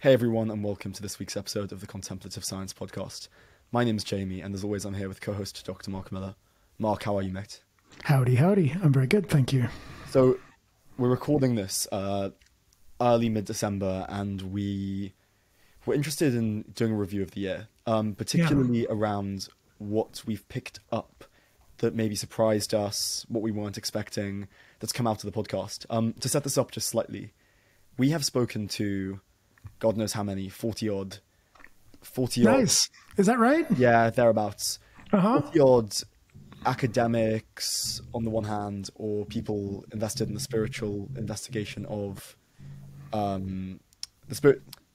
Hey everyone, and welcome to this week's episode of the Contemplative Science Podcast. My name's Jamie, and as always, I'm here with co-host Dr. Mark Miller. Mark, how are you, mate? Howdy, howdy. I'm very good, thank you. So, we're recording this early mid-December, and we're interested in doing a review of the year, particularly around what we've picked up that maybe surprised us, what we weren't expecting, that's come out of the podcast. To set this up just slightly, we have spoken to God knows how many, 40 odd. Nice. Is that right? Yeah, thereabouts. 40 Uh-huh. odd academics on the one hand, or people invested in the spiritual investigation of the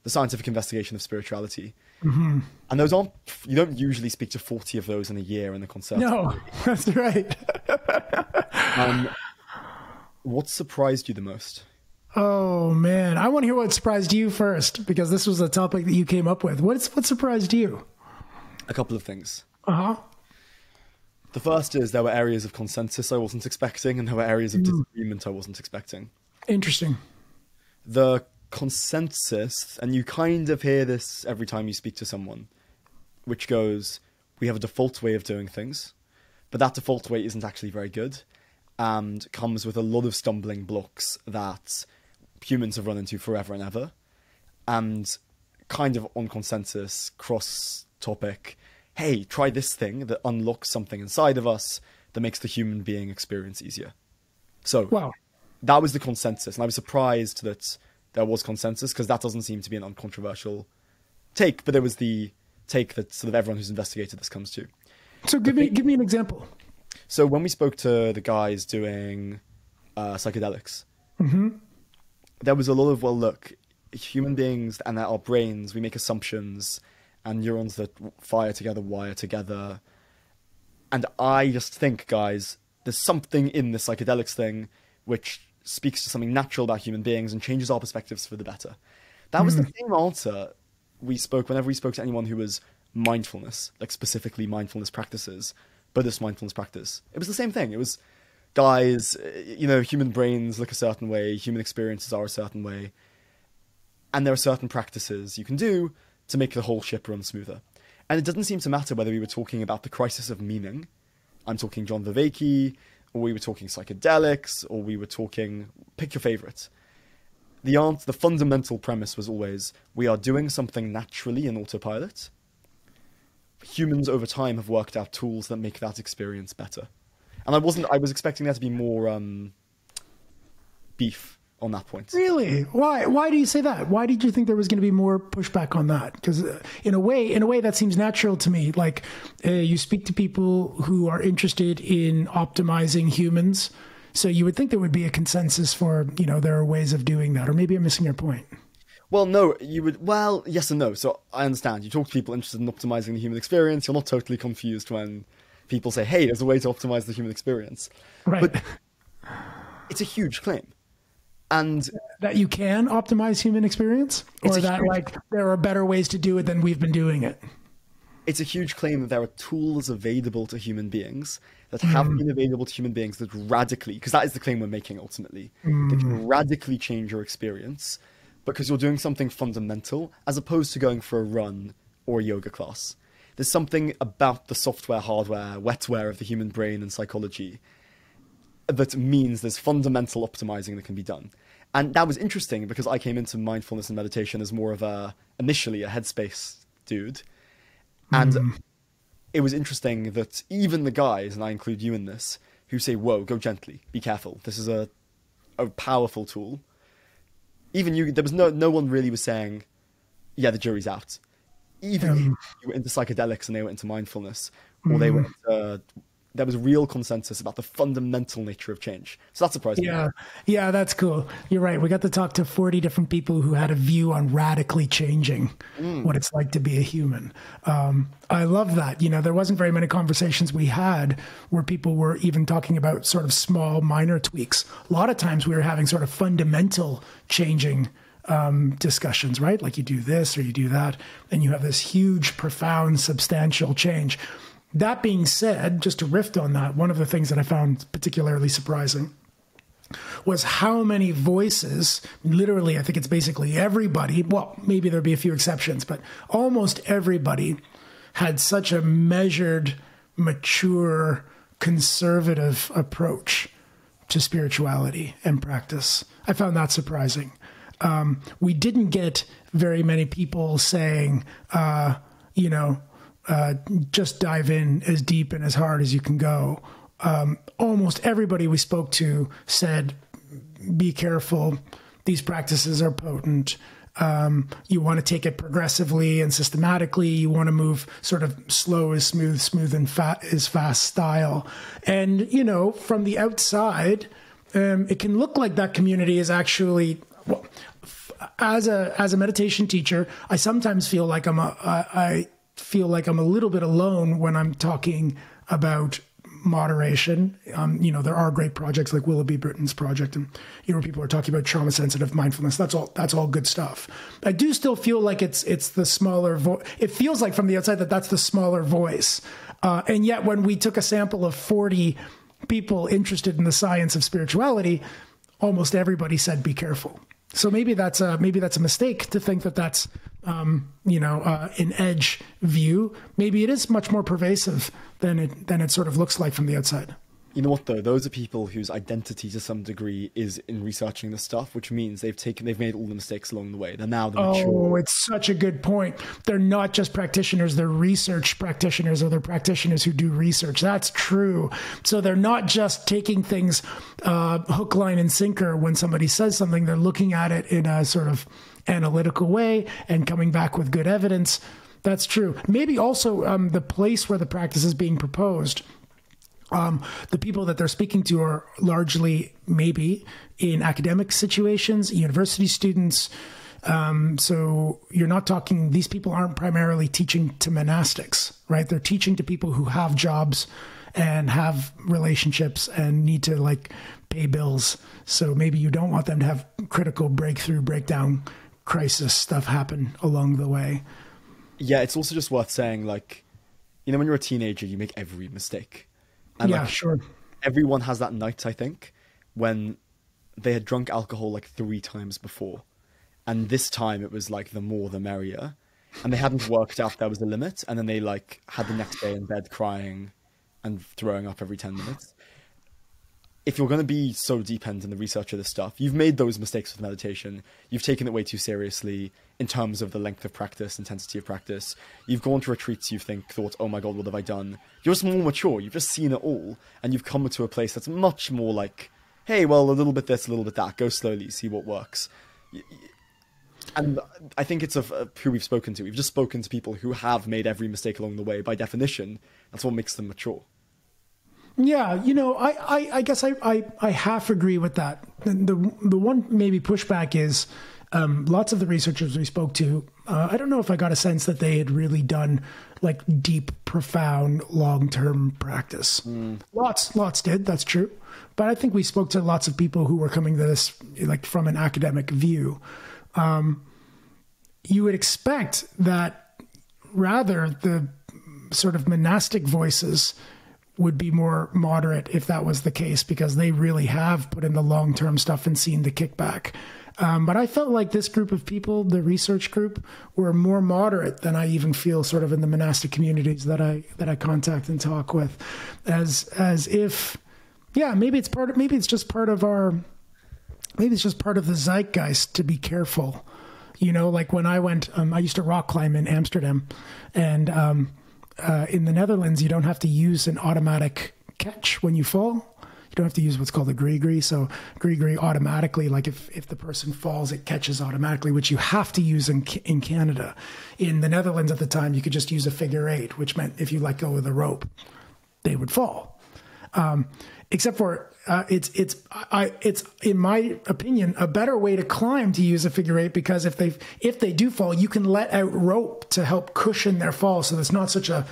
scientific investigation of spirituality. Mm-hmm. And those you don't usually speak to 40 of those in a year in the concert. No, that's right. What surprised you the most? Oh man, I want to hear what surprised you first, because this was a topic that you came up with. What surprised you? A couple of things. Uh-huh. The first is there were areas of consensus I wasn't expecting, and there were areas of disagreement I wasn't expecting. Interesting. The consensus, and you kind of hear this every time you speak to someone, which goes, we have a default way of doing things, but that default way isn't actually very good, and comes with a lot of stumbling blocks that humans have run into forever and ever. And kind of on consensus, cross-topic, hey, try this thing that unlocks something inside of us that makes the human being experience easier. So Wow. that was the consensus, and I was surprised that there was consensus, because that doesn't seem to be an uncontroversial take, but there was the take that sort of everyone who's investigated this comes to. So give me an example. So when we spoke to the guys doing psychedelics, there was a lot of, well, look, human beings and our brains, we make assumptions, and neurons that fire together wire together. And I just think, guys, there's something in the psychedelics thing which speaks to something natural about human beings and changes our perspectives for the better. That was the same answer whenever we spoke to anyone who was mindfulness, like specifically mindfulness practices, Buddhist mindfulness practice. It was the same thing. It was, guys, human brains look a certain way, human experiences are a certain way, and there are certain practices you can do to make the whole ship run smoother. And it doesn't seem to matter whether we were talking about the crisis of meaning, I'm talking John Vervaeke, or we were talking psychedelics, or we were talking, pick your favorite. The fundamental premise was always, we are doing something naturally in autopilot. Humans over time have worked out tools that make that experience better. And I was expecting there to be more beef on that point. Really? Why do you say that? Why did you think there was going to be more pushback on that? Because in a way that seems natural to me. Like you speak to people who are interested in optimizing humans, so you would think there would be a consensus for, there are ways of doing that. Or maybe I'm missing your point. Well, no, yes and no. So I understand. You talk to people interested in optimizing the human experience. You're not totally confused when people say, hey, there's a way to optimize the human experience. Right. But it's a huge claim. And that you can optimize human experience, or that there are better ways to do it than we've been doing it. It's a huge claim that there are tools available to human beings that have been available to human beings that radically, because that is the claim we're making ultimately, that can radically change your experience because you're doing something fundamental as opposed to going for a run or a yoga class. There's something about the software, hardware, wetware of the human brain and psychology that means there's fundamental optimizing that can be done. And that was interesting because I came into mindfulness and meditation as more of initially a headspace dude. And it was interesting that even the guys, and I include you in this, who say, whoa, go gently, be careful. This is a powerful tool. Even you, there was no one really was saying, yeah, the jury's out. Even if you were into psychedelics and they were into mindfulness, or they were into, there was real consensus about the fundamental nature of change. So that surprised me. Yeah, that's cool. You're right. We got to talk to 40 different people who had a view on radically changing what it's like to be a human. I love that. There wasn't very many conversations we had where people were even talking about sort of small, minor tweaks. A lot of times we were having sort of fundamental changing discussions, right? Like you do this or you do that, and you have this huge, profound, substantial change. That being said, just to riff on that, one of the things that I found particularly surprising was how many voices, literally, I think it's basically everybody, well, maybe there'd be a few exceptions, but almost everybody had such a measured, mature, conservative approach to spirituality and practice. I found that surprising. We didn't get very many people saying, just dive in as deep and as hard as you can go. Almost everybody we spoke to said, be careful. These practices are potent. You want to take it progressively and systematically. You want to move sort of slow as smooth, smooth and fast style. And, from the outside, it can look like that community is actually, well, as a meditation teacher, I sometimes feel like I feel like I'm a little bit alone when I'm talking about moderation. There are great projects like Willoughby Britton's project, and people are talking about trauma sensitive mindfulness. That's all good stuff. I do still feel like it's the smaller voice. It feels like from the outside that's the smaller voice. And yet when we took a sample of 40 people interested in the science of spirituality, almost everybody said, be careful. So maybe that's a mistake to think that that's an edge view. Maybe it is much more pervasive than it sort of looks like from the outside. You know what though? Those are people whose identity to some degree is in researching this stuff, which means they've made all the mistakes along the way. They're now the mature. Oh, it's such a good point. They're not just practitioners, they're research practitioners, or they're practitioners who do research. That's true. So they're not just taking things hook, line, and sinker when somebody says something. They're looking at it in a sort of analytical way and coming back with good evidence. That's true. Maybe also the place where the practice is being proposed. The people that they're speaking to are largely maybe in academic situations, university students. So you're not talking, these people aren't primarily teaching to monastics, right? They're teaching to people who have jobs and have relationships and need to pay bills. So maybe you don't want them to have critical breakthrough, breakdown, crisis stuff happen along the way. Yeah, it's also just worth saying, when you're a teenager, you make every mistake. And sure. Everyone has that night, I think, when they had drunk alcohol 3 times before. And this time it was the more the merrier. And they hadn't worked out there was a limit. And then they had the next day in bed crying and throwing up every 10 minutes. If you're going to be so deep into the research of this stuff, you've made those mistakes with meditation. You've taken it way too seriously in terms of the length of practice, intensity of practice. You've gone to retreats thought, oh my God, what have I done? You're just more mature. You've just seen it all. And you've come to a place that's much more hey, well, a little bit this, a little bit that. Go slowly, see what works. And I think it's of who we've spoken to. We've just spoken to people who have made every mistake along the way. By definition, that's what makes them mature. Yeah, I guess I half agree with that. The one maybe pushback is lots of the researchers we spoke to, I don't know if I got a sense that they had really done deep, profound, long-term practice. Lots did, that's true. But I think we spoke to lots of people who were coming to this from an academic view. You would expect that rather the sort of monastic voices would be more moderate if that was the case, because they really have put in the long-term stuff and seen the kickback. But I felt like this group of people, the research group, were more moderate than I even feel sort of in the monastic communities that I contact and talk with, as if, maybe it's just part of the zeitgeist to be careful. When I went, I used to rock climb in Amsterdam, and in the Netherlands, you don't have to use an automatic catch when you fall. You don't have to use what's called a gree-gree. So gree-gree automatically, if the person falls, it catches automatically, which you have to use in Canada. In the Netherlands at the time, you could just use a figure 8, which meant if you let go of the rope, they would fall. Except for it's in my opinion a better way to climb to use a figure 8, because if they do fall, you can let out rope to help cushion their fall, so it's not such a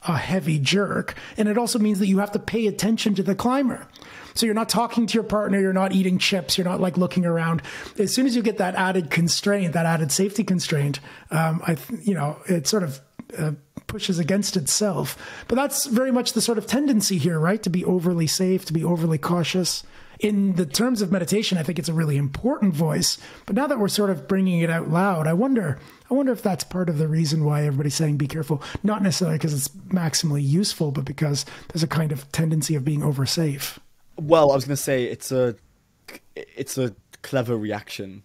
heavy jerk. And it also means that you have to pay attention to the climber. So you're not talking to your partner, you're not eating chips, you're not looking around. As soon as you get that added constraint, that added safety constraint, it sort of pushes against itself. But that's very much the sort of tendency here, right? To be overly safe, to be overly cautious. in the terms of meditation, I think it's a really important voice. But now that we're sort of bringing it out loud, I wonder if that's part of the reason why everybody's saying be careful. Not necessarily because it's maximally useful, but because there's a kind of tendency of being oversafe. Well, I was going to say it's a clever reaction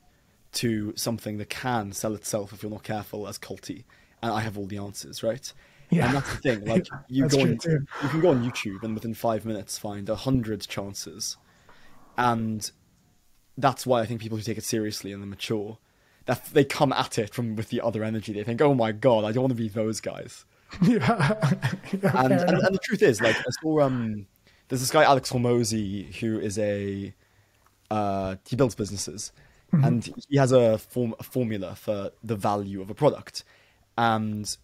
to something that can sell itself if you're not careful as culty, and I have all the answers, right? Yeah. And that's the thing. Like you can go on YouTube and within 5 minutes find 100 chances, and that's why I think people who take it seriously and they're mature, that they come at it with the other energy. They think, oh my god, I don't want to be those guys. Yeah. And the truth is, like, I saw there's this guy Alex Hormozy who is he builds businesses, and he has a formula for the value of a product, and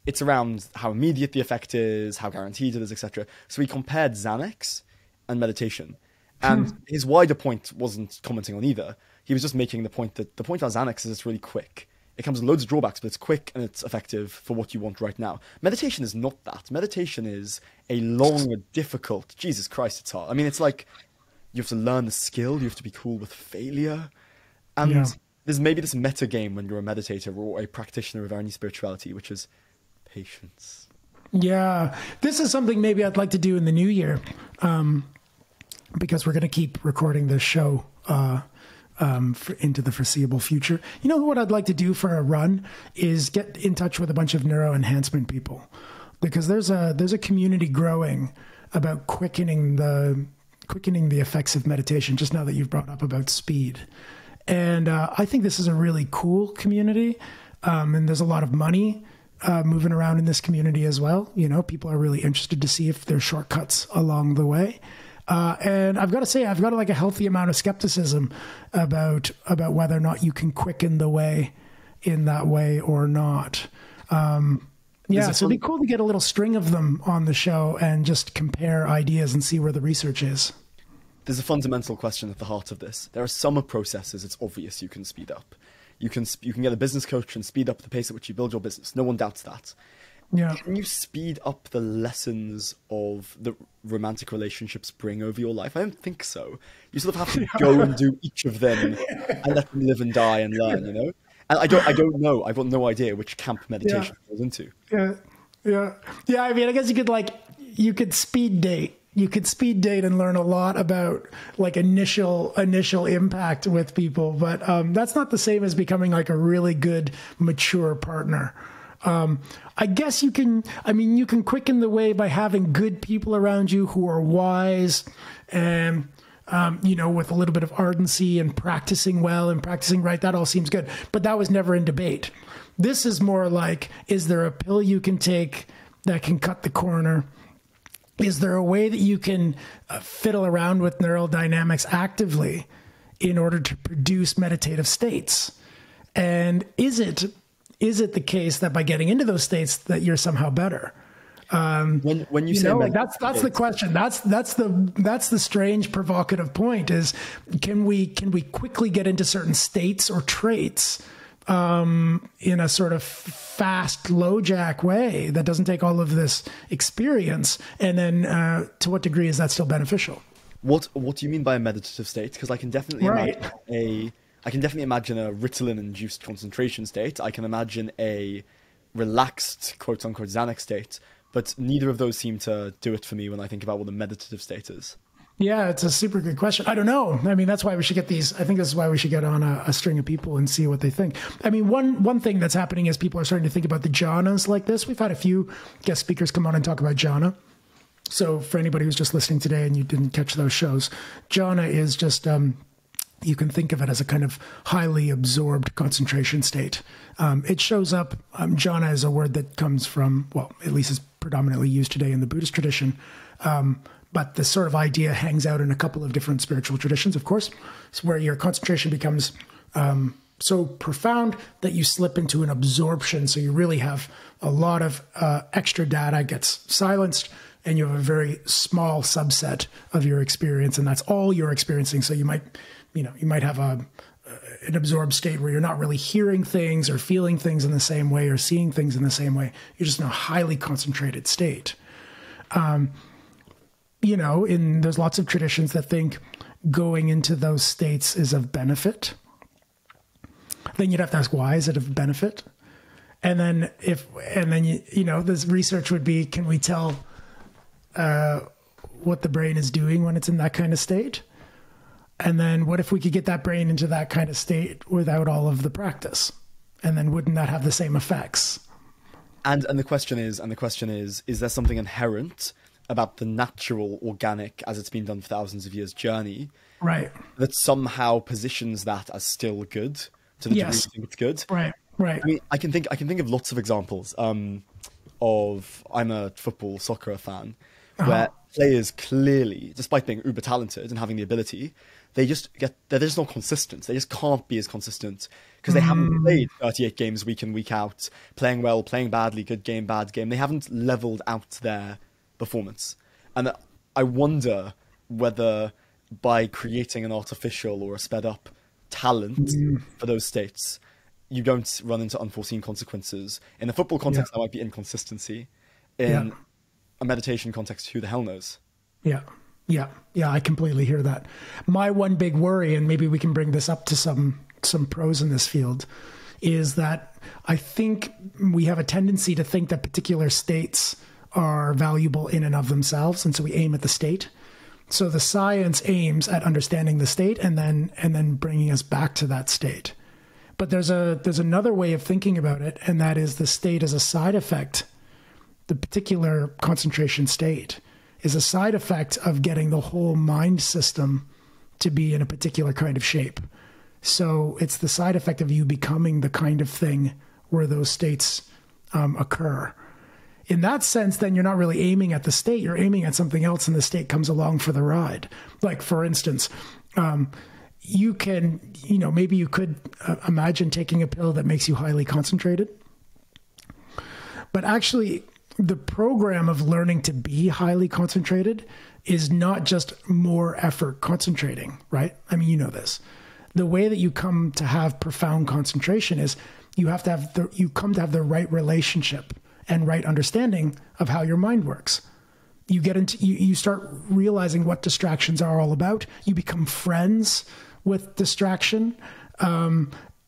it's around how immediate the effect is, how guaranteed it is, etc. So he compared Xanax and meditation, and his wider point wasn't commenting on either. He was just making the point that the point about Xanax is it's really quick. It comes with loads of drawbacks, but it's quick and it's effective for what you want right now. Meditation is not that. Meditation is a long, difficult, Jesus Christ, it's hard. I mean, it's like you have to learn the skill, you have to be cool with failure. And there's maybe this meta game when you're a meditator or a practitioner of any spirituality, which is patience. Yeah. This is something maybe I'd like to do in the new year, because we're going to keep recording this show into the foreseeable future. You know what I'd like to do for a run is get in touch with a bunch of neuroenhancement people, because there's a community growing about quickening the effects of meditation. Just now that you've brought up about speed, and I think this is a really cool community, and there's a lot of money moving around in this community as well. You know, people are really interested to see if there's shortcuts along the way. And I've got to say, I've got like a healthy amount of skepticism about whether or not you can quicken the way in that way or not. So it'd be cool to get a little string of them on the show and just compare ideas and see where the research is. There's a fundamental question at the heart of this. There are some processes it's obvious you can speed up. You can get a business coach and speed up the pace at which you build your business. No one doubts that. Yeah. Can you speed up the lessons of the romantic relationships bring over your life? I don't think so. You sort of have to go and do each of them and let them live and die and learn, you know? And I don't know. I've got no idea which camp meditation goes into. Yeah. I mean, I guess you could speed date. You could speed date and learn a lot about like initial impact with people, but that's not the same as becoming like a really good, mature partner. I guess you can quicken the way by having good people around you who are wise and, with a little bit of ardency and practicing well and practicing right. That all seems good, but that was never in debate. This is more like, is there a pill you can take that can cut the corner? Is there a way that you can fiddle around with neural dynamics actively in order to produce meditative states? And is it the case that by getting into those states that you're somehow better? When you say that's the question. That's the strange provocative point is can we quickly get into certain states or traits in a sort of fast LoJack way that doesn't take all of this experience, and then to what degree is that still beneficial? What do you mean by a meditative state? Because I can definitely imagine a Ritalin-induced concentration state. I can imagine a relaxed, quote-unquote, Xanax state. But neither of those seem to do it for me when I think about what a meditative state is. Yeah, it's a super good question. I don't know. I mean, that's why we should get these. I think this is why we should get on a string of people and see what they think. I mean, one thing that's happening is people are starting to think about the jhanas like this. We've had a few guest speakers come on and talk about jhana. So for anybody who's just listening today and you didn't catch those shows, jhana is just... you can think of it as a kind of highly absorbed concentration state. It shows up, jhana is a word that comes from, well, at least is predominantly used today in the Buddhist tradition. But this sort of idea hangs out in a couple of different spiritual traditions, of course. It's where your concentration becomes so profound that you slip into an absorption. So you really have a lot of extra data gets silenced, and you have a very small subset of your experience, and that's all you're experiencing. So you might have an absorbed state where you're not really hearing things or feeling things in the same way or seeing things in the same way. You're just in a highly concentrated state. There's lots of traditions that think going into those states is of benefit, then you'd have to ask, why is it of benefit? And then this research would be, can we tell what the brain is doing when it's in that kind of state? And then what if we could get that brain into that kind of state without all of the practice? And then wouldn't that have the same effects? And the question is there something inherent about the natural, organic, as it's been done for thousands of years journey, right, that somehow positions that as still good to the degree you think it's good? Right. I mean, I can think of lots of examples of, I'm a soccer fan, where players clearly, despite being uber talented and having the ability, they're just not consistent. They just can't be as consistent because they haven't played 38 games week in, week out, playing well, playing badly, good game, bad game. They haven't leveled out their performance. And I wonder whether by creating an artificial or a sped up talent for those states, you don't run into unforeseen consequences. In a football context, that might be inconsistency. In a meditation context, who the hell knows? Yeah, I completely hear that. My one big worry, and maybe we can bring this up to some pros in this field, is that I think we have a tendency to think that particular states are valuable in and of themselves, and so we aim at the state. So the science aims at understanding the state and then bringing us back to that state. But there's another way of thinking about it, and that is the state as a side effect. The particular concentration state is a side effect of getting the whole mind system to be in a particular kind of shape. So it's the side effect of you becoming the kind of thing where those states occur. In that sense, then you're not really aiming at the state, you're aiming at something else, and the state comes along for the ride. Like, for instance, you can, maybe you could imagine taking a pill that makes you highly concentrated. But actually, the program of learning to be highly concentrated is not just more effort concentrating, right? I mean, you know this. The way that you come to have profound concentration is you come to have the right relationship and right understanding of how your mind works. You start realizing what distractions are all about. You become friends with distraction,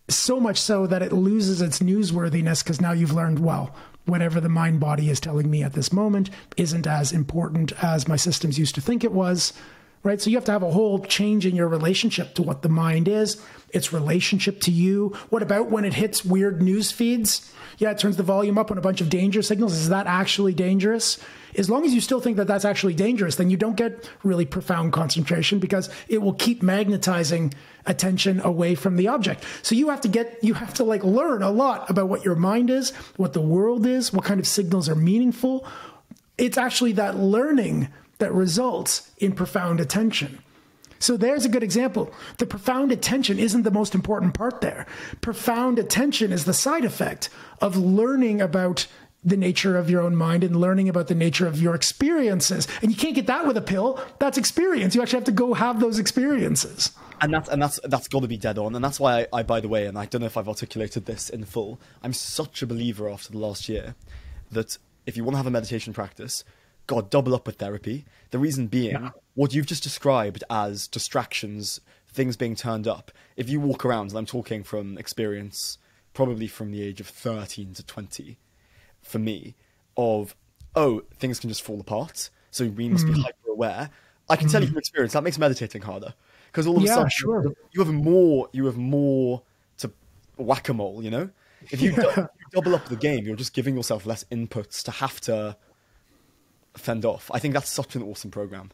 so much so that it loses its newsworthiness because now you've learned, well, whatever the mind body is telling me at this moment isn't as important as my systems used to think it was, right? So you have to have a whole change in your relationship to what the mind is, its relationship to you. What about when it hits weird news feeds? Yeah, it turns the volume up on a bunch of danger signals. Is that actually dangerous? As long as you still think that that's actually dangerous, then you don't get really profound concentration because it will keep magnetizing attention away from the object. So you have to learn a lot about what your mind is, what the world is, what kind of signals are meaningful. It's actually that learning that results in profound attention. So there's a good example. The profound attention isn't the most important part there. Profound attention is the side effect of learning about the nature of your own mind and learning about the nature of your experiences. And you can't get that with a pill. That's experience. You actually have to go have those experiences. And that's got to be dead on. And that's why I, by the way, and I don't know if I've articulated this in full, I'm such a believer after the last year that if you want to have a meditation practice, God, double up with therapy. The reason being, what you've just described as distractions, things being turned up. If you walk around, and I'm talking from experience, probably from the age of 13 to 20, for me, of, things can just fall apart. So we must be hyper aware. I can tell you from experience, that makes meditating harder. Because all of a sudden, you have more to whack-a-mole, If you double up the game, you're just giving yourself less inputs to have to fend off. I think that's such an awesome program.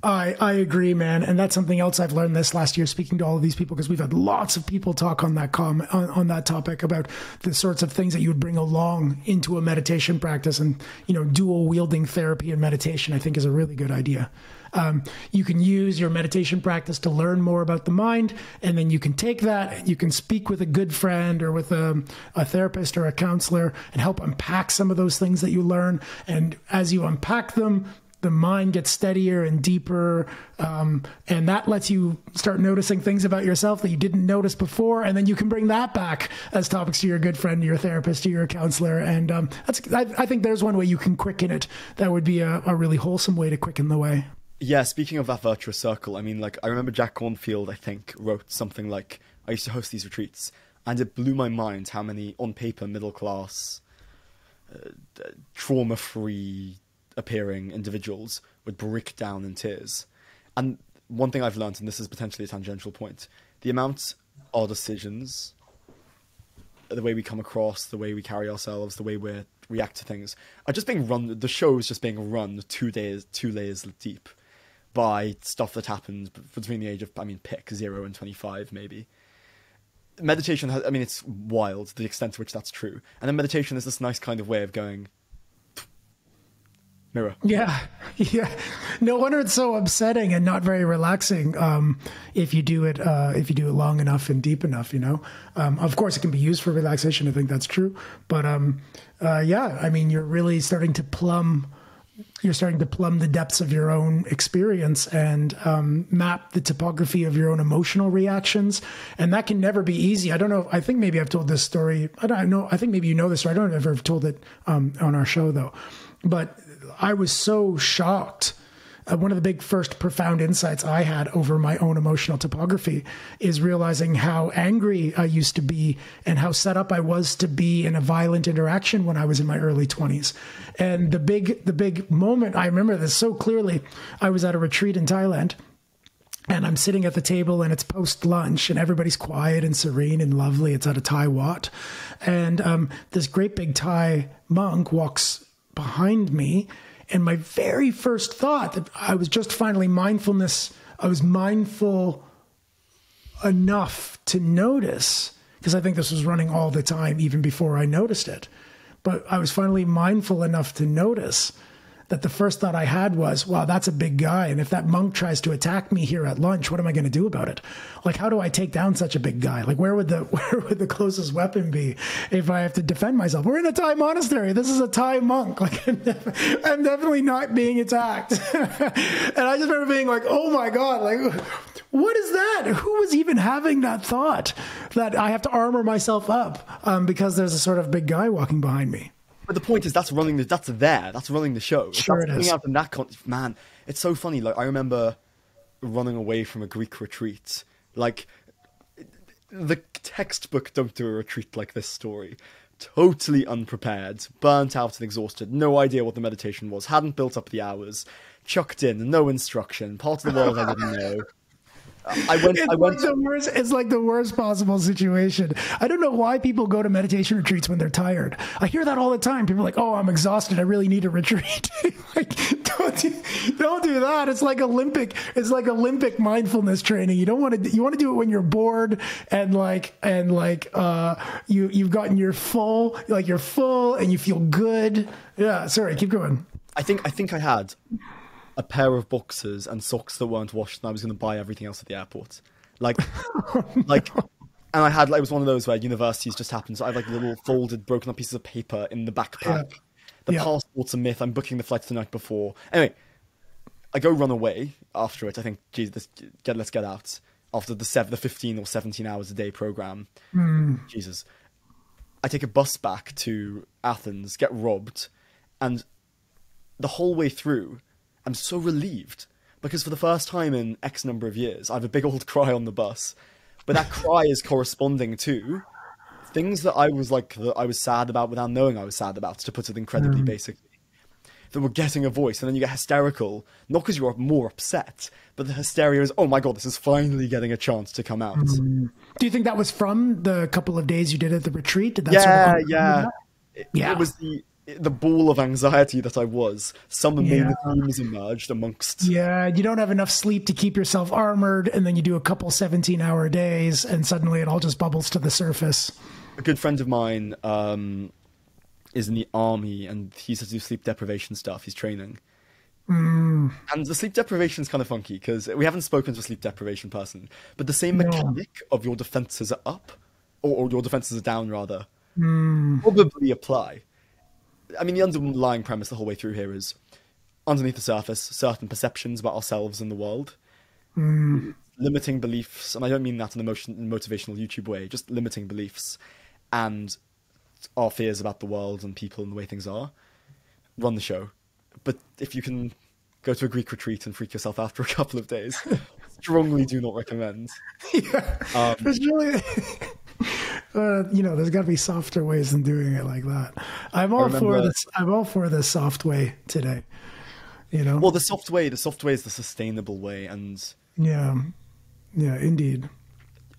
I agree, man. And that's something else I've learned this last year, speaking to all of these people, because we've had lots of people talk on that on that topic about the sorts of things that you would bring along into a meditation practice. And, dual wielding therapy and meditation, I think, is a really good idea. You can use your meditation practice to learn more about the mind, and then you can take that, you can speak with a good friend or with a therapist or a counselor and help unpack some of those things that you learn. And as you unpack them, the mind gets steadier and deeper, and that lets you start noticing things about yourself that you didn't notice before, and then you can bring that back as topics to your good friend, to your therapist, to your counselor, and I think there's one way you can quicken it. That would be a really wholesome way to quicken the way. Yeah, speaking of that virtuous circle, I mean, like, I remember Jack Cornfield, I think, wrote something like, I used to host these retreats, and it blew my mind how many, on paper, middle class, trauma free appearing individuals would break down in tears. And one thing I've learned, and this is potentially a tangential point, the amount our decisions, the way we come across, the way we carry ourselves, the way we react to things, are just being run. The show is just being run 2 layers deep by stuff that happened between the age of, I mean, pick 0 and 25, maybe. Meditation has, I mean, it's wild, the extent to which that's true. And then meditation is this nice kind of way of going, mirror. Yeah, yeah. No wonder it's so upsetting and not very relaxing. If you do it long enough and deep enough, you know. Of course, it can be used for relaxation. I think that's true. But yeah, I mean, you're really starting to plumb. You're starting to plumb the depths of your own experience and map the topography of your own emotional reactions. And that can never be easy. I don't know. I think maybe I've told this story. I don't know. I think maybe you know this story. I don't know if I've ever told it on our show, though. But I was so shocked. One of the big first profound insights I had over my own emotional topography is realizing how angry I used to be and how set up I was to be in a violent interaction when I was in my early 20s. And the big moment, I remember this so clearly. I was at a retreat in Thailand, and I'm sitting at the table, and it's post-lunch, and everybody's quiet and serene and lovely. It's at a Thai Wat. And this great big Thai monk walks behind me. And my very first thought that I was just finally I was mindful enough to notice, because I think this was running all the time, even before I noticed it. But I was finally mindful enough to notice that the first thought I had was, wow, that's a big guy. And if that monk tries to attack me here at lunch, what am I going to do about it? Like, how do I take down such a big guy? Like, where would the closest weapon be if I have to defend myself? We're in a Thai monastery. This is a Thai monk. Like, I'm definitely not being attacked. And I just remember being like, oh my God, like, what is that? Who was even having that thought that I have to armor myself up because there's a sort of big guy walking behind me? But the point is, that's running the show. Sure, it is. Out in that man, it's so funny. Like, I remember running away from a Greek retreat. Like, the textbook don't do a retreat like this story. Totally unprepared, burnt out and exhausted, no idea what the meditation was, hadn't built up the hours, chucked in, no instruction, part of the world I didn't know. It's like the worst possible situation. I don't know why people go to meditation retreats when they're tired. I hear that all the time. People are like, "Oh, I'm exhausted. I really need a retreat." Like, don't do that. It's like Olympic mindfulness training. You want to do it when you're bored and you've gotten you're full and you feel good. Yeah. Sorry, keep going. I think I had a pair of boxers and socks that weren't washed, and I was going to buy everything else at the airport. And I had, it was one of those where universities just happen. So I have like little folded, broken up pieces of paper in the backpack. Yeah. Passport's a myth. I'm booking the flights the night before. Anyway, I go run away after it. I think, geez, let's get out after the 15 or 17 hours a day program. Jesus. I take a bus back to Athens, get robbed, and the whole way through, I'm so relieved because for the first time in X number of years, I have a big old cry on the bus. But that cry is corresponding to things that I was sad about without knowing I was sad about, to put it incredibly basically. That we're getting a voice, and then you get hysterical, not because you're more upset, but the hysteria is, oh my God, this is finally getting a chance to come out. Do you think that was from the couple of days you did at the retreat? Did that It was the ball of anxiety that I was. Some of the main themes emerged amongst. Yeah, you don't have enough sleep to keep yourself armored, and then you do a couple 17-hour days, and suddenly it all just bubbles to the surface. A good friend of mine is in the army, and he used to do sleep deprivation stuff. He's training. And the sleep deprivation is kind of funky, because we haven't spoken to a sleep deprivation person, but the same mechanic of your defenses are up, or your defenses are down, rather, probably apply. I mean, the underlying premise the whole way through here is, underneath the surface, certain perceptions about ourselves and the world, limiting beliefs, and I don't mean that in a motivational YouTube way, just limiting beliefs, and our fears about the world and people and the way things are, run the show. But if you can go to a Greek retreat and freak yourself out for a couple of days. Strongly do not recommend. Yeah, there's really, there's got to be softer ways than doing it like that. I'm all for this. I'm all for the soft way today. Well, the soft way is the sustainable way, and yeah, indeed.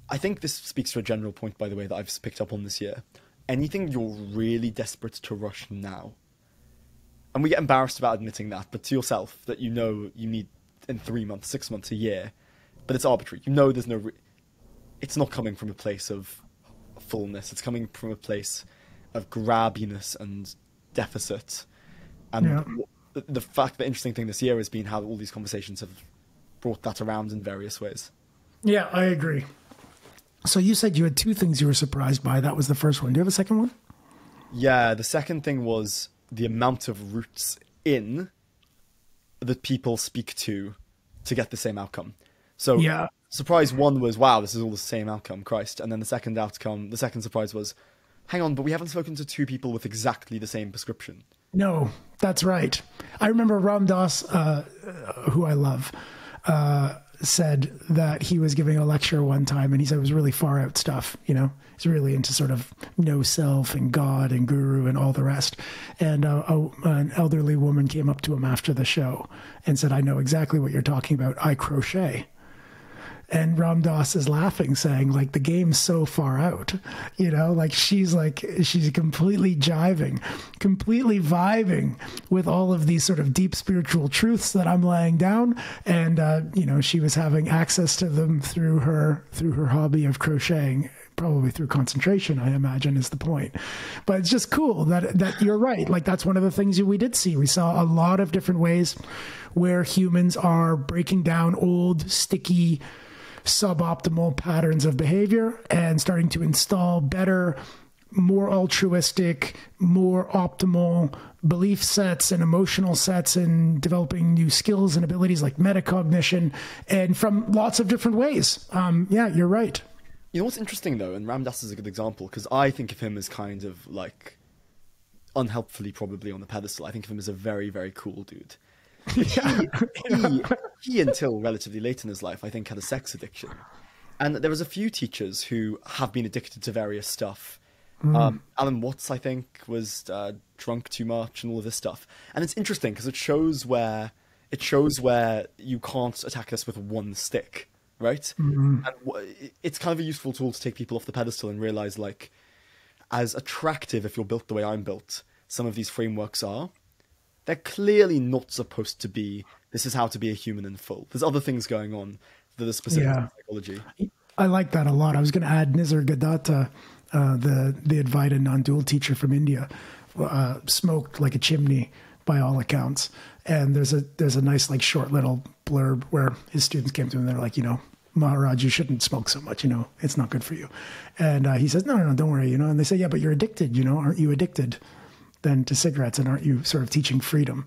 I think this speaks to a general point, by the way, that I've picked up on this year. Anything you're really desperate to rush now, and we get embarrassed about admitting that, but to yourself that you need in 3 months, 6 months, a year, but it's arbitrary. There's no, it's not coming from a place of fullness. It's coming from a place of grabbiness and deficit. And the interesting thing this year has been how all these conversations have brought that around in various ways. Yeah, I agree. So you said you had 2 things you were surprised by. That was the first one. Do you have a second one? Yeah, the second thing was the amount of routes in that people speak to get the same outcome. So surprise 1 was, wow, this is all the same outcome, Christ. And then the second surprise was, hang on, but we haven't spoken to 2 people with exactly the same prescription. No, that's right. I remember Ram Dass, who I love, said that he was giving a lecture one time, and he said it was really far out stuff. He's really into sort of no self and God and guru and all the rest. And an elderly woman came up to him after the show and said, "I know exactly what you're talking about. I crochet." And Ram Dass is laughing, saying, like, the game's so far out, she's completely jiving, completely vibing with all of these sort of deep spiritual truths that I'm laying down. And, she was having access to them through her hobby of crocheting, probably through concentration, I imagine, is the point. But it's just cool that you're right. Like, that's one of the things that we did see. We saw a lot of different ways where humans are breaking down old, sticky, suboptimal patterns of behavior and starting to install better, more altruistic, more optimal belief sets and emotional sets, and developing new skills and abilities like metacognition, and from lots of different ways. Yeah, you're right. You know what's interesting though, and Ram Dass is a good example, because I think of him as kind of like unhelpfully probably on the pedestal. I think of him as a very, very cool dude. He until relatively late in his life, I think, had a sex addiction, and there was a few teachers who have been addicted to various stuff. Alan Watts, I think, was drunk too much and all of this stuff. And it's interesting because it shows where you can't attack us with one stick, right? And it's kind of a useful tool to take people off the pedestal and realize, like, as attractive, if you're built the way I'm built, some of these frameworks are, they're clearly not supposed to be, this is how to be a human in full. There's other things going on that are specific to psychology. I like that a lot. I was going to add Nisargadatta, the Advaita non-dual teacher from India, smoked like a chimney by all accounts. And there's a nice, like, short little blurb where his students came to him and they're like, Maharaj, you shouldn't smoke so much, it's not good for you. And he says, no, don't worry, and they say, yeah, but you're addicted, aren't you addicted then to cigarettes, and aren't you sort of teaching freedom?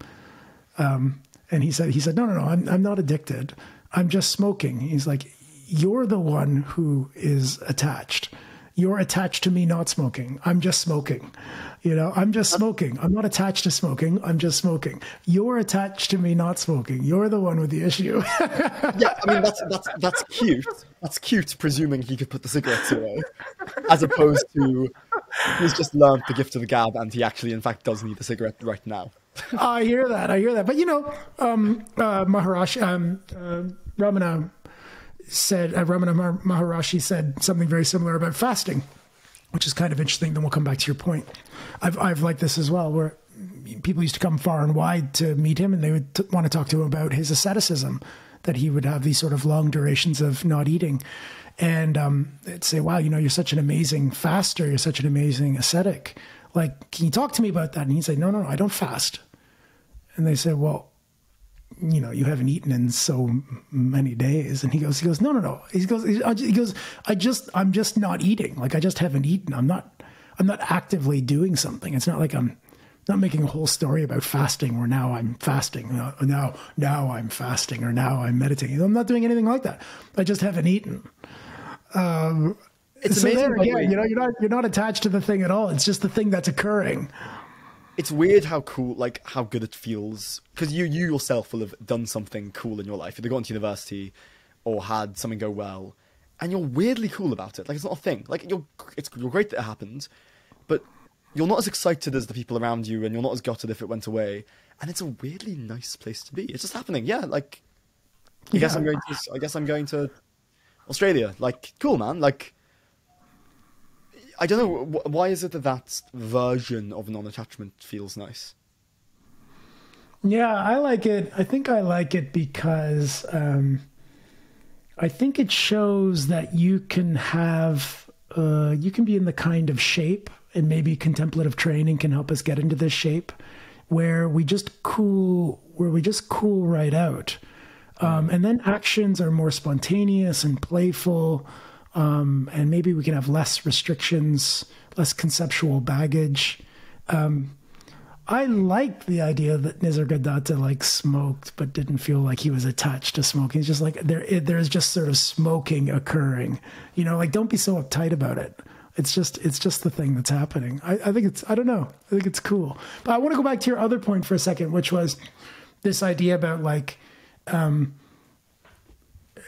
And he said, no, I'm not addicted. I'm just smoking. He's like, you're the one who is attached. You're attached to me not smoking. I'm just smoking. I'm just smoking. I'm not attached to smoking. I'm just smoking. You're attached to me not smoking. You're the one with the issue. Yeah, I mean, that's cute. That's cute, presuming he could put the cigarettes away, as opposed to he's just learned the gift of the gab and he actually, in fact, does need the cigarette right now. I hear that. But, Ramana Maharishi said something very similar about fasting, which is kind of interesting. Then we'll come back to your point. I've liked this as well, where people used to come far and wide to meet him, and they would want to talk to him about his asceticism, that he would have these sort of long durations of not eating. And they'd say, wow, you're such an amazing faster. You're such an amazing ascetic. Like, can you talk to me about that? And he'd say, no, I don't fast. And they said, well, you haven't eaten in so many days. And he goes, no. He goes, I'm just not eating. Like, I just haven't eaten. I'm not actively doing something. It's not like I'm not making a whole story about fasting, or now I'm fasting. Now I'm fasting, or now I'm meditating. I'm not doing anything like that. I just haven't eaten. It's amazing. You're not attached to the thing at all. It's just the thing that's occurring. it's weird how cool, like how good it feels, because you yourself will have done something cool in your life, either gone to university or had something go well, and you're weirdly cool about it. Like it's not a thing. Like you're great that it happened, but you're not as excited as the people around you, and you're not as gutted if it went away. And it's a weirdly nice place to be. It's just happening. Yeah, like I guess I'm going to Australia. Like cool, man. Like I don't know why is it that version of non-attachment feels nice. Yeah, I like it. I think I like it because I think it shows that you can be in the kind of shape, and maybe contemplative training can help us get into this shape where we just cool right out. And then actions are more spontaneous and playful. And maybe we can have less restrictions, less conceptual baggage. I like the idea that Nisargadatta like smoked, but didn't feel like he was attached to smoking. It's just like there's just sort of smoking occurring, like don't be so uptight about it. It's just the thing that's happening. I think I don't know. I think it's cool. But I want to go back to your other point for a second, which was this idea about like,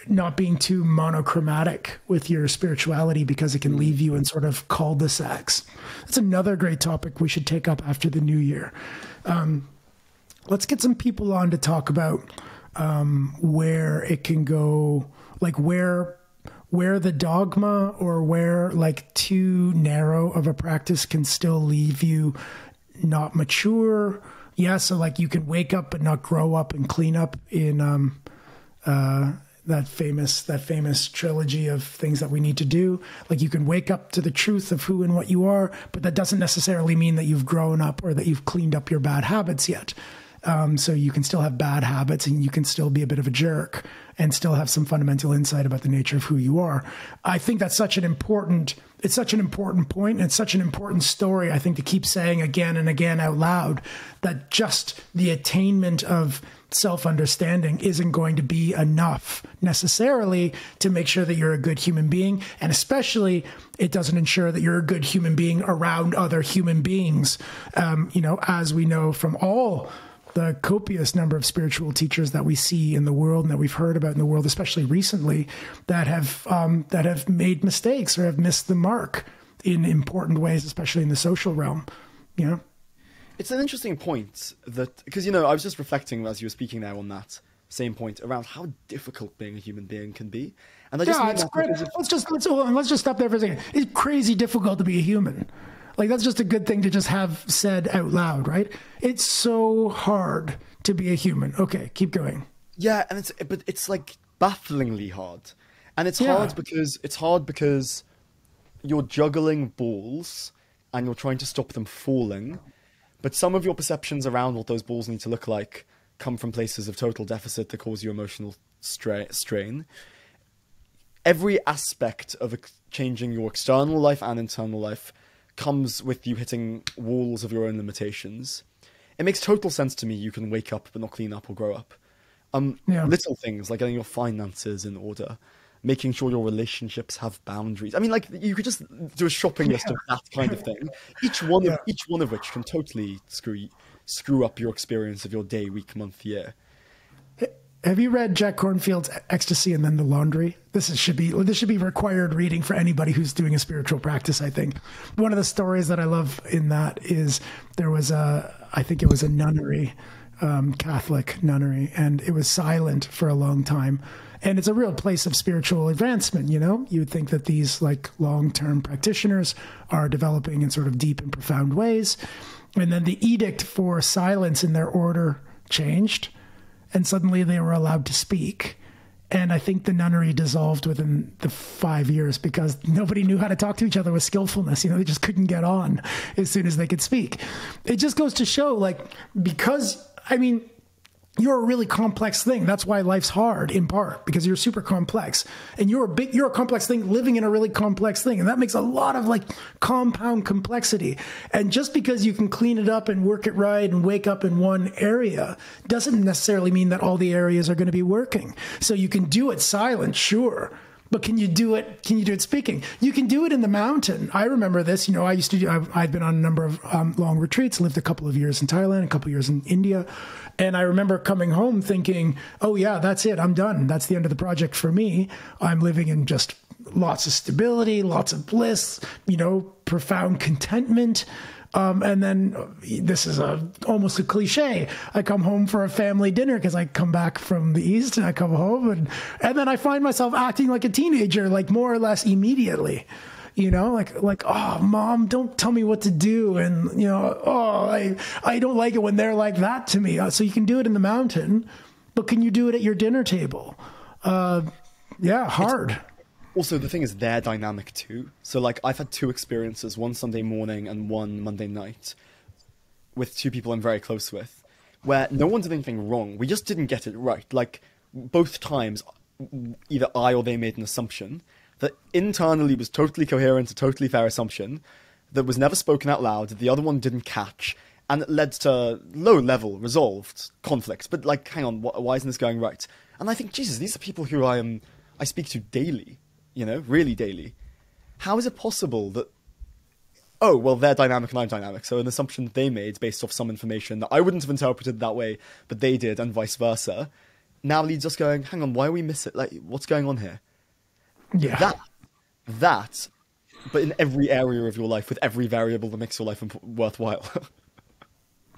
not being too monochromatic with your spirituality because it can leave you in sort of cul-de-sacs. That's another great topic we should take up after the new year. Let's get some people on to talk about where it can go, like where the dogma or where like too narrow of a practice can still leave you not mature. Yeah, so like you can wake up but not grow up and clean up in that famous trilogy of things that we need to do. Like you can wake up to the truth of who and what you are, but that doesn't necessarily mean that you've grown up or that you've cleaned up your bad habits yet. So you can still have bad habits and you can still be a bit of a jerk and still have some fundamental insight about the nature of who you are. I think that's such an important point, and it's such an important story, I think, to keep saying again and again out loud, that just the attainment of self-understanding isn't going to be enough necessarily to make sure that you're a good human being. And especially it doesn't ensure that you're a good human being around other human beings. As we know from all the copious number of spiritual teachers that we see in the world and that we've heard about in the world, especially recently, that have made mistakes or have missed the mark in important ways, especially in the social realm. It's an interesting point because I was just reflecting as you were speaking there on that same point around how difficult being a human being can be, and it's great. Let's just stop there for a second. It's crazy difficult to be a human. Like that's just a good thing to just have said out loud, right? It's so hard to be a human. Okay, keep going. Yeah, and it's like bafflingly hard, and it's hard because you're juggling balls and you're trying to stop them falling. But some of your perceptions around what those balls need to look like come from places of total deficit that cause you emotional strain. Every aspect of changing your external life and internal life comes with you hitting walls of your own limitations. It makes total sense to me you can wake up but not clean up or grow up. Little things like getting your finances in order, making sure your relationships have boundaries. I mean, like you could just do a shopping list of that kind of thing. Each one of which can totally screw up your experience of your day, week, month, year. Have you read Jack Kornfield's Ecstasy and Then the Laundry? This should be required reading for anybody who's doing a spiritual practice, I think. One of the stories that I love in that is there was I think it was a nunnery, Catholic nunnery, and it was silent for a long time. And it's a real place of spiritual advancement, You would think that these like long-term practitioners are developing in sort of deep and profound ways. And then the edict for silence in their order changed, and suddenly they were allowed to speak. And I think the nunnery dissolved within the 5 years because nobody knew how to talk to each other with skillfulness. They just couldn't get on as soon as they could speak. It just goes to show, you're a really complex thing. That's why life's hard, in part, because you're super complex. And you're a complex thing living in a really complex thing. And that makes a lot of compound complexity. And just because you can clean it up and work it right and wake up in one area doesn't necessarily mean that all the areas are going to be working. So you can do it silent, sure. But can you do it? Can you do it speaking? You can do it in the mountain. I remember this. You know, I'd been on a number of long retreats, lived a couple of years in Thailand, a couple of years in India. And I remember coming home thinking, oh yeah, that's it. I'm done. That's the end of the project for me. I'm living in just lots of stability, lots of bliss, you know, profound contentment. And then this is almost a cliche. I come home for a family dinner because I come back from the East and I come home and then I find myself acting like a teenager, like more or less immediately, you know, like, oh, mom, don't tell me what to do. And, you know, oh, I don't like it when they're like that to me. So you can do it in the mountain, but can you do it at your dinner table? Yeah, hard. Also, the thing is, they're dynamic too. So, like, I've had two experiences, one Sunday morning and one Monday night, with two people I'm very close with, where no one did anything wrong. We just didn't get it right. Like, both times, either I or they made an assumption that internally was totally coherent, a totally fair assumption, that was never spoken out loud, that the other one didn't catch, and it led to low-level, resolved conflicts. But, like, hang on, why isn't this going right? And I think, Jesus, these are people who I speak to daily. You know, really daily. How is it possible that, oh, well, they're dynamic and I'm dynamic, so an assumption that they made based off some information that I wouldn't have interpreted that way, but they did, and vice versa, now leads us going, hang on, why are we missing? Like, what's going on here? Yeah. That, but in every area of your life, with every variable that makes your life worthwhile.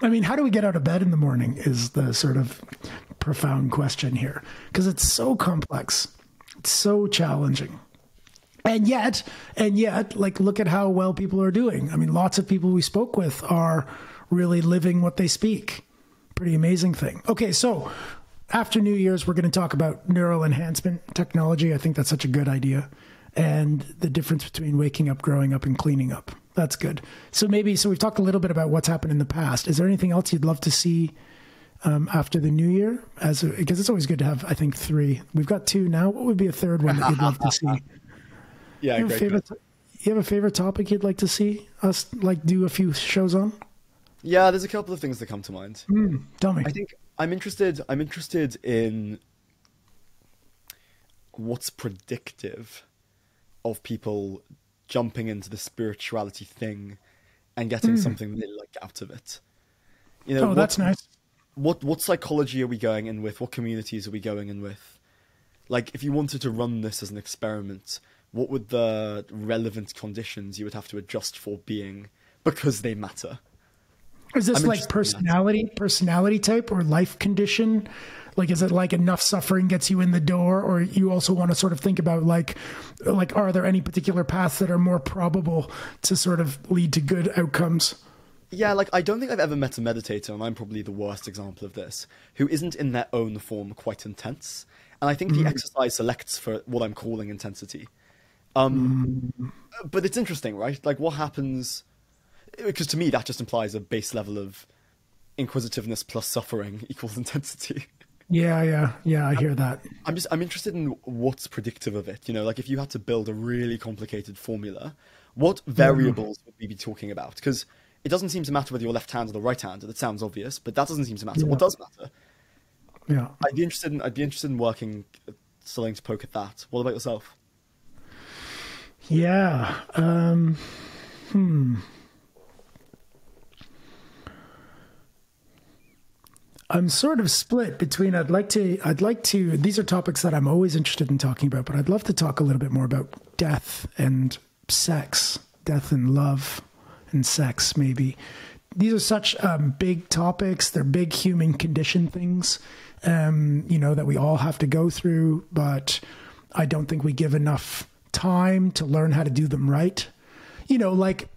I mean, how do we get out of bed in the morning is the sort of profound question here, because it's so complex. It's so challenging. And yet, like, look at how well people are doing. I mean, lots of people we spoke with are really living what they speak. Pretty amazing thing. Okay, so after New Year's, we're going to talk about neural enhancement technology. I think that's such a good idea. And the difference between waking up, growing up, and cleaning up. That's good. So we've talked a little bit about what's happened in the past. Is there anything else you'd love to see after the new year? Because it's always good to have, I think, 3. We've got 2 now. What would be a third one that you'd love to see? Yeah, you have a favorite topic you'd like to see us like do a few shows on? Yeah, there's a couple of things that come to mind. Tell me. I think I'm interested in what's predictive of people jumping into the spirituality thing and getting something they like out of it. You know, that's nice. What psychology are we going in with? What communities are we going in with? Like, if you wanted to run this as an experiment, what would the relevant conditions you would have to adjust for being, because they matter? Is this like personality type or life condition? Like, is it like enough suffering gets you in the door, or you also want to sort of think about like, are there any particular paths that are more probable to sort of lead to good outcomes? Yeah, like, I don't think I've ever met a meditator, and I'm probably the worst example of this, who isn't in their own form quite intense. And I think the exercise selects for what I'm calling intensity. But it's interesting, right? Like, what happens? Because to me, that just implies a base level of inquisitiveness plus suffering equals intensity. Yeah, I hear that. I'm interested in what's predictive of it. You know, like, if you had to build a really complicated formula, what variables would we be talking about? Because it doesn't seem to matter whether you're left-handed or right-handed. It sounds obvious, but that doesn't seem to matter. Yeah. What does matter? Yeah, I'd be interested in working, starting to poke at that. What about yourself? Yeah. I'm sort of split between I'd like to, these are topics that I'm always interested in talking about, but I'd love to talk a little bit more about death and sex, death and love and sex, maybe. These are such big topics. They're big human condition things, you know, that we all have to go through, but I don't think we give enough time to learn how to do them right. You know, like,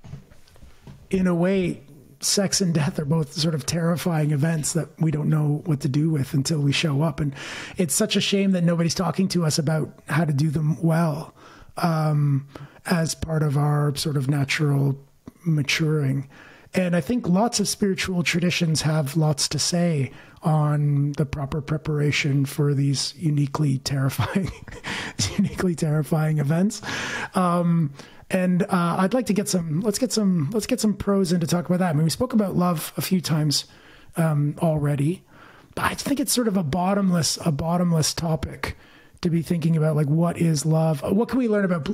in a way, sex and death are both sort of terrifying events that we don't know what to do with until we show up. And it's such a shame that nobody's talking to us about how to do them well, as part of our sort of natural maturing. And I think lots of spiritual traditions have lots to say on the proper preparation for these uniquely terrifying events. And I'd like to get let's get some pros in to talk about that. I mean, we spoke about love a few times already, but I think it's sort of a bottomless topic to be thinking about like, what is love? What can we learn about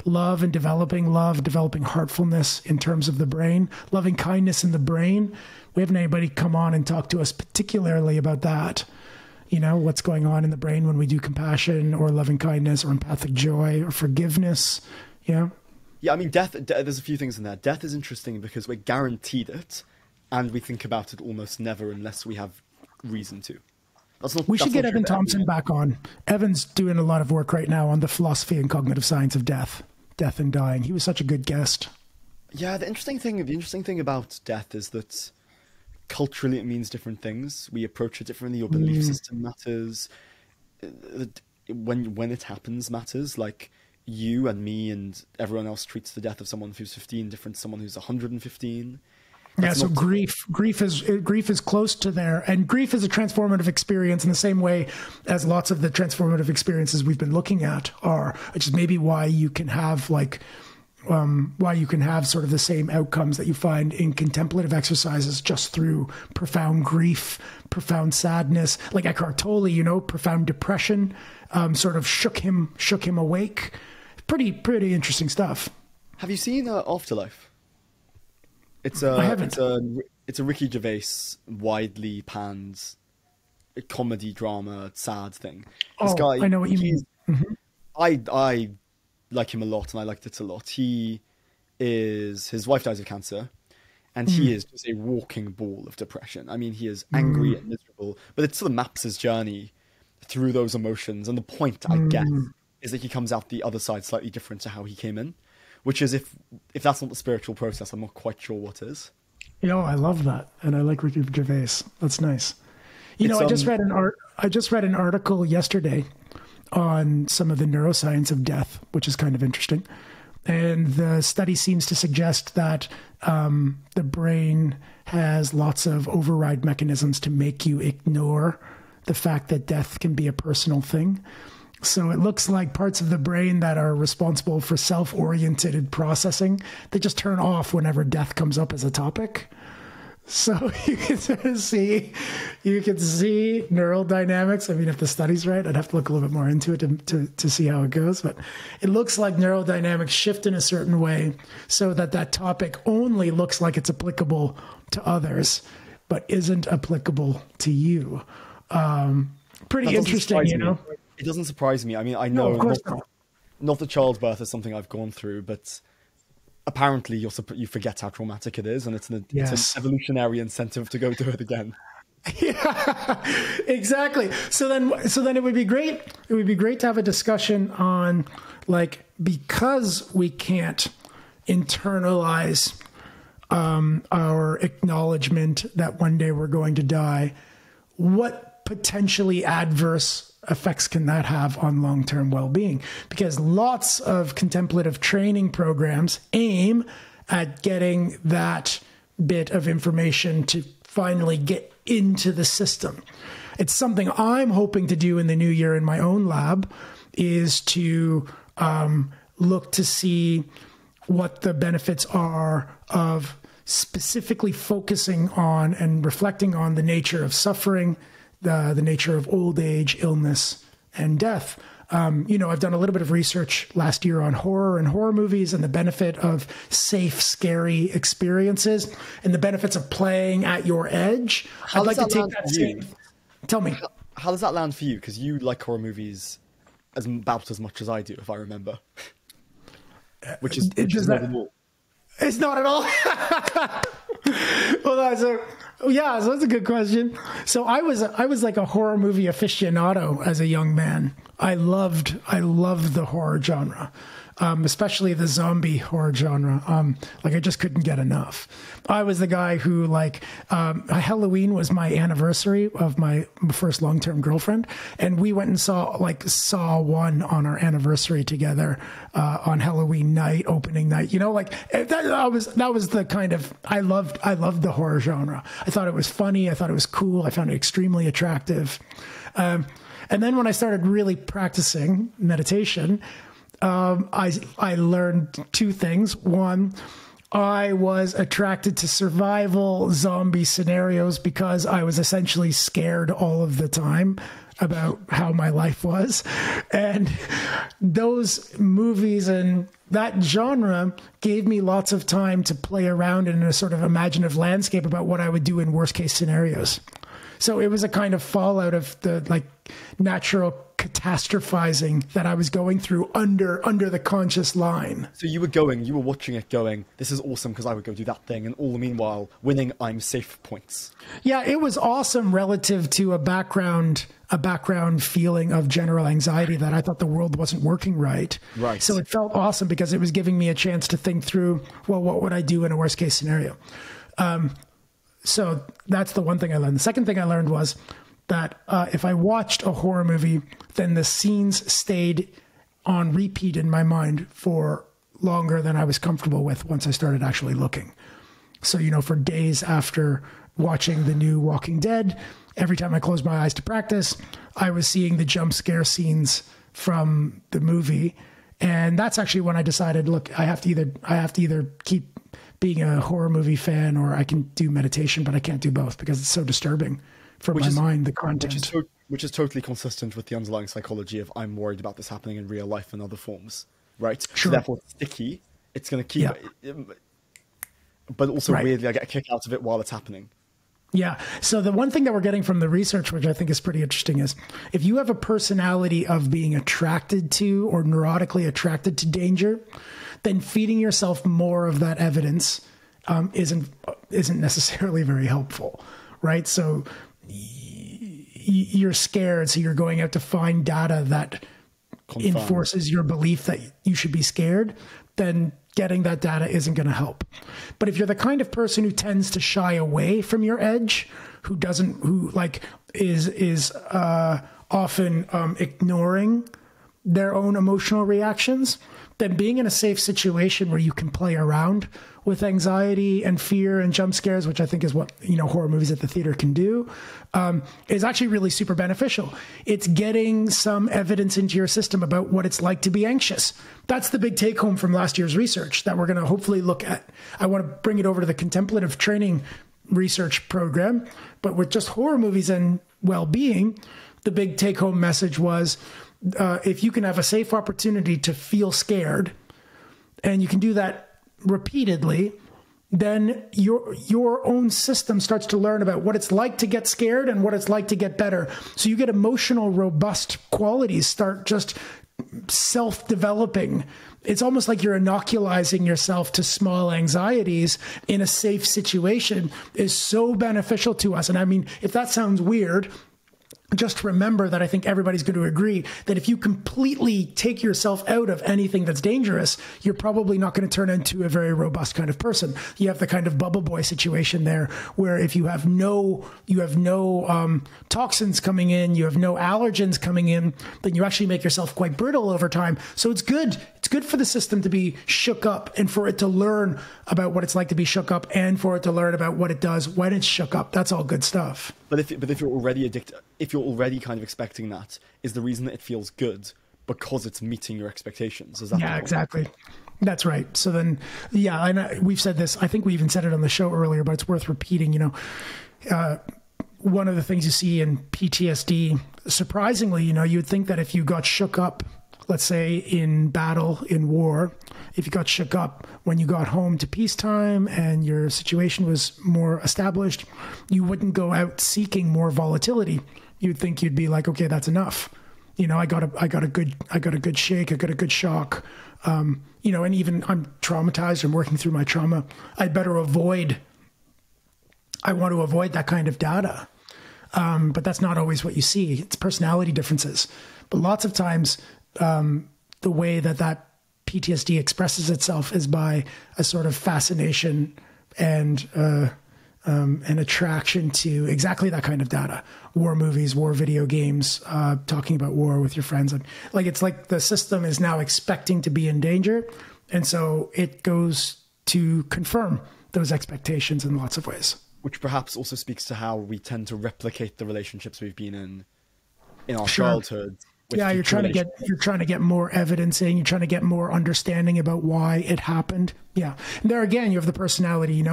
love and developing heartfulness in terms of the brain, loving kindness in the brain? We haven't anybody come on and talk to us particularly about that. You know, what's going on in the brain when we do compassion or loving kindness or empathic joy or forgiveness. Yeah. Yeah, I mean, death, there's a few things in there. Death is interesting because we're guaranteed it, and we think about it almost never unless we have reason to. We should get Evan Thompson back on. Evan's doing a lot of work right now on the philosophy and cognitive science of death and dying. He was such a good guest. Yeah, the interesting thing about death is that culturally it means different things. We approach it differently. Your belief system matters. When it happens matters. Like, you and me and everyone else treats the death of someone who's 15 different to someone who's 115. So grief is close to there, and grief is a transformative experience in the same way as lots of the transformative experiences we've been looking at are, which is maybe why you can have sort of the same outcomes that you find in contemplative exercises just through profound grief, profound sadness, like Eckhart Tolle, you know, profound depression, sort of shook him awake. Pretty interesting stuff. Have you seen Afterlife? I haven't. It's a Ricky Gervais widely panned comedy drama sad thing. This guy, I know what you mean. Mm-hmm. I like him a lot, and I liked it a lot. His wife dies of cancer, and he is just a walking ball of depression. I mean, he is angry and miserable, but it sort of maps his journey through those emotions. And the point, I guess, is that he comes out the other side slightly different to how he came in. Which is, if that's not the spiritual process, I'm not quite sure what is. You know, I love that, and I like Ricky Gervais. That's nice. You know, I just read an article yesterday on some of the neuroscience of death, which is kind of interesting. And the study seems to suggest that the brain has lots of override mechanisms to make you ignore the fact that death can be a personal thing. So it looks like parts of the brain that are responsible for self-oriented processing, they just turn off whenever death comes up as a topic. So you can sort of see neural dynamics. I mean, if the study's right, I'd have to look a little bit more into it to see how it goes. But it looks like neural dynamics shift in a certain way so that topic only looks like it's applicable to others, but isn't applicable to you. Pretty interesting, you know? It doesn't surprise me. I mean, I know not that childbirth is something I've gone through, but apparently you forget how traumatic it is, and it's an evolutionary incentive to go do it again. Yeah, exactly. So then it would be great. It would be great to have a discussion on, like, because we can't internalize our acknowledgement that one day we're going to die, what potentially adverse effects can that have on long-term well-being? Because lots of contemplative training programs aim at getting that bit of information to finally get into the system. It's something I'm hoping to do in the new year in my own lab, is to look to see what the benefits are of specifically focusing on and reflecting on the nature of suffering, the nature of old age, illness, and death. You know, I've done a little bit of research last year on horror and horror movies and the benefit of safe, scary experiences and the benefits of playing at your edge. I'd like to take that same. Tell me. How does that land for you? Because you like horror movies about as much as I do, if I remember. Which is not at all. It's not at all. Well, so that's a good question. So I was like a horror movie aficionado as a young man. I loved the horror genre, especially the zombie horror genre. Like, I just couldn't get enough. I was the guy who, like, Halloween was my anniversary of my first long-term girlfriend, and we went and saw Saw 1 on our anniversary together on Halloween night, opening night. You know, like that was the kind of I loved the horror genre. I thought it was funny. I thought it was cool. I found it extremely attractive. And then when I started really practicing meditation, I learned two things. One, I was attracted to survival zombie scenarios because I was essentially scared all of the time about how my life was. And those movies and that genre gave me lots of time to play around in a sort of imaginative landscape about what I would do in worst case scenarios. So it was a kind of fallout of the like natural catastrophizing that I was going through under the conscious line. So you were watching it going, this is awesome because I would go do that thing, and all the meanwhile winning I'm safe points. Yeah, it was awesome relative to a background feeling of general anxiety that I thought the world wasn't working right. Right. So it felt awesome because it was giving me a chance to think through, well, what would I do in a worst case scenario? So that's the one thing I learned. The second thing I learned was that if I watched a horror movie, then the scenes stayed on repeat in my mind for longer than I was comfortable with once I started actually looking. So, for days after watching the new Walking Dead, every time I closed my eyes to practice, I was seeing the jump scare scenes from the movie. And that's actually when I decided, look, I have to either keep being a horror movie fan or I can do meditation, but I can't do both because it's so disturbing for my mind, the content. Which is totally consistent with the underlying psychology of I'm worried about this happening in real life and other forms, right? Sure. So therefore it's sticky. It's going to keep it, but also weirdly I get a kick out of it while it's happening. Yeah. So the one thing that we're getting from the research, which I think is pretty interesting, is if you have a personality of being attracted to or neurotically attracted to danger, then feeding yourself more of that evidence isn't necessarily very helpful, right? So you're scared, so you're going out to find data that enforces your belief that you should be scared, then getting that data isn't going to help. But if you're the kind of person who tends to shy away from your edge, who is often ignoring their own emotional reactions, then being in a safe situation where you can play around with anxiety and fear and jump scares, which I think is what horror movies at the theater can do, is actually really super beneficial. It's getting some evidence into your system about what it's like to be anxious. That's the big take home from last year's research that we're going to hopefully look at. I want to bring it over to the contemplative training research program, but with just horror movies and well-being, the big take home message was, if you can have a safe opportunity to feel scared, and you can do that repeatedly, then your own system starts to learn about what it's like to get scared and what it's like to get better. So you get emotional, robust qualities start just self-developing. It's almost like you're inoculizing yourself to small anxieties in a safe situation is so beneficial to us. And I mean, if that sounds weird, just remember that I think everybody's going to agree that if you completely take yourself out of anything that's dangerous, you're probably not going to turn into a very robust kind of person. You have the kind of bubble boy situation there, where if you have no toxins coming in, you have no allergens coming in, then you actually make yourself quite brittle over time. So it's good. It's good for the system to be shook up and for it to learn about what it's like to be shook up and for it to learn about what it does when it's shook up. That's all good stuff. But if you're already addicted, if you're already kind of expecting that, is the reason that it feels good because it's meeting your expectations? Is that exactly. That's right. So then, and we've said this, I think we even said it on the show earlier, but it's worth repeating, one of the things you see in PTSD, surprisingly, you'd think that if you got shook up, let's say in battle, in war, if you got shook up when you got home to peacetime and your situation was more established, you wouldn't go out seeking more volatility. You'd think you'd be like, okay, that's enough. I got a good shake, I got a good shock. And even I'm traumatized, I'm working through my trauma. I want to avoid that kind of data. But that's not always what you see. It's personality differences. But lots of times, the way that PTSD expresses itself is by a sort of fascination and an attraction to exactly that kind of data. War movies, war video games, talking about war with your friends. It's like the system is now expecting to be in danger. And so it goes to confirm those expectations in lots of ways. Which perhaps also speaks to how we tend to replicate the relationships we've been in our childhood, Yeah, you're trying to get more evidence in. You're trying to get more understanding about why it happened. Yeah, and there again, you have the personality.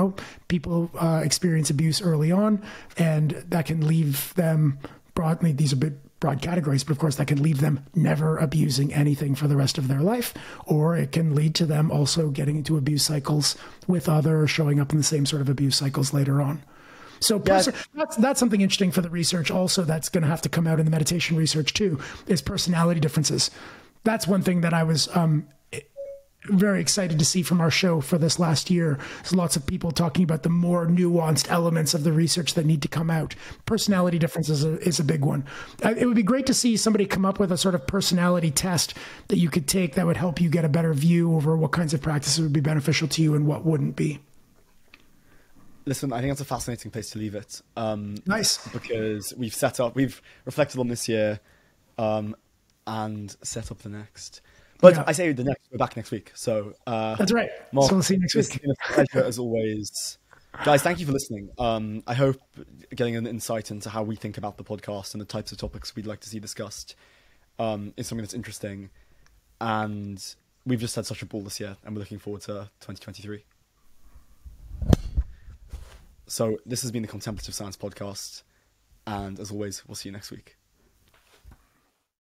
People experience abuse early on, and that can leave them broadly. These are broad categories, but of course, that can leave them never abusing anything for the rest of their life, or it can lead to them also getting into abuse cycles with others, showing up in the same sort of abuse cycles later on. So that's something interesting for the research also that's going to have to come out in the meditation research too, is personality differences. That's one thing that I was very excited to see from our show for this last year. There's lots of people talking about the more nuanced elements of the research that need to come out. Personality differences is a big one. It would be great to see somebody come up with a sort of personality test that you could take that would help you get a better view over what kinds of practices would be beneficial to you and what wouldn't be. Listen, I think that's a fascinating place to leave it. Nice. Because we've reflected on this year and set up the next. But yeah. I say we're back next week. So that's right. Mark, so we'll see you next week. It's been a pleasure as always. Guys, thank you for listening. I hope getting an insight into how we think about the podcast and the types of topics we'd like to see discussed is something that's interesting. And we've just had such a ball this year, and we're looking forward to 2023. So this has been the Contemplative Science Podcast, and as always, we'll see you next week.